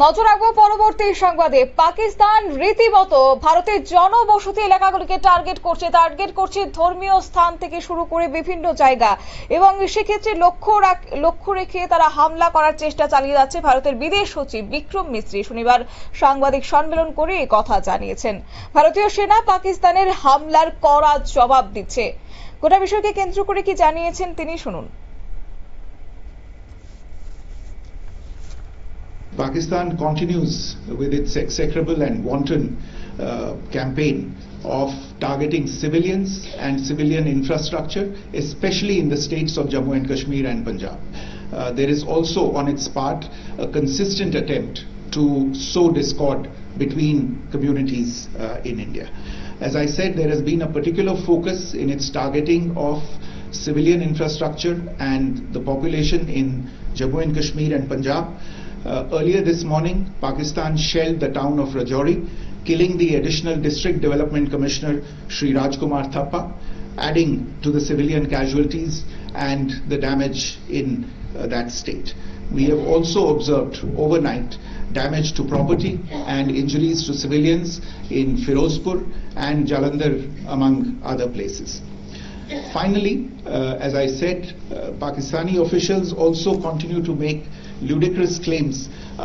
নজর রাখবো পরবর্তী সংবাদে। পাকিস্তান রীতিমতো ভারতের জনবসতি এলাকাগুলিকে টার্গেট করছে ধর্মীয় স্থান থেকে শুরু করে বিভিন্ন জায়গা, এবং সেক্ষেত্রে লক্ষ্য রেখে তারা হামলা করার চেষ্টা চালিয়ে যাচ্ছে। ভারতের বিদেশ সচিব বিক্রম মিস্ত্রি শনিবার সাংবাদিক সম্মেলন করে এই কথা জানিয়েছেন। ভারতীয় সেনা পাকিস্তানের হামলার কড়া জবাব দিচ্ছে। গোটা বিষয়কে কেন্দ্র করে কি জানিয়েছেন তিনি, শুনুন। Pakistan continues with its execrable and wanton campaign of targeting civilians and civilian infrastructure, especially in the states of Jammu and Kashmir and Punjab. There is also on its part a consistent attempt to sow discord between communities in India. As I said, there has been a particular focus in its targeting of civilian infrastructure and the population in Jammu and Kashmir and Punjab. Earlier this morning, Pakistan shelled the town of Rajouri, killing the additional District Development Commissioner Shri Rajkumar Thappa, adding to the civilian casualties and the damage in that state. We have also observed overnight damage to property and injuries to civilians in Firozpur and Jalandhar, among other places. Finally, as I said, Pakistani officials also continue to make ludicrous claims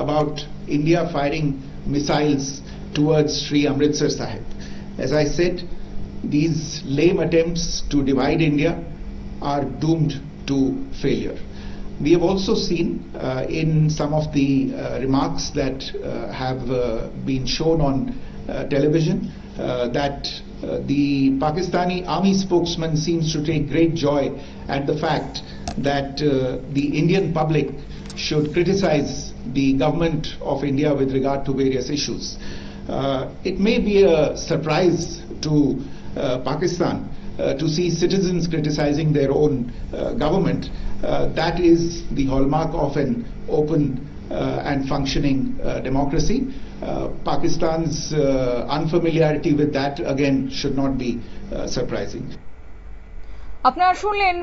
about India firing missiles towards Sri Amritsar Sahib. As I said, these lame attempts to divide India are doomed to failure. We have also seen in some of the remarks that have been shown on television that the Pakistani army spokesman seems to take great joy at the fact that the Indian public should criticize the government of India with regard to various issues. It may be a surprise to Pakistan to see citizens criticizing their own government. That is the hallmark of an open and functioning democracy. Pakistan's unfamiliarity with that again should not be surprising. আপনারা শুনলেন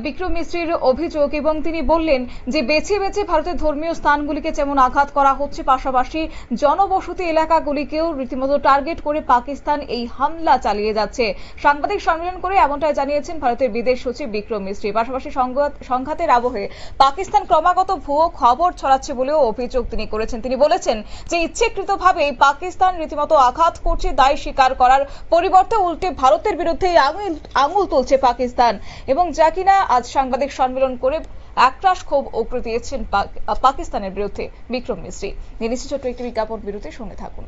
বিক্রম মিস্ত্রির অভিযোগ, এবং তিনি বললেন যে বেছে বেছে ভারতের ধর্মীয় স্থানগুলিকে যেমন আঘাত করা হচ্ছে, পাশাপাশি জনবসতি এলাকাগুলিকেও রীতিমতো টার্গেট করে পাকিস্তান এই হামলা চালিয়ে যাচ্ছে। সাংবাদিক সম্মেলন করে এমনটাই জানিয়েছেন ভারতের বিদেশ সচিব বিক্রম মিস্ত্রি। পাশাপাশি সংঘাতের আবহে পাকিস্তান ক্রমাগত ভুয়ো খবর ছড়াচ্ছে বলেও অভিযোগ তিনি করেছেন। তিনি বলেছেন যে ইচ্ছাকৃতভাবে পাকিস্তান রীতিমতো আঘাত করছে, দায় স্বীকার করার পরিবর্তে উল্টে ভারতের বিরুদ্ধে আঙুল তুলছে পাকিস্তান, এবং যা কিনা আজ সাংবাদিক সম্মেলন করে একরাশ ক্ষোভ উগরে দিয়েছেন পাকিস্তানের বিরুদ্ধে বিক্রম মিস্ত্রি। নিয়ে নিচ্ছি ছোট্ট একটি বিজ্ঞাপন বিরতির সঙ্গে থাকুন।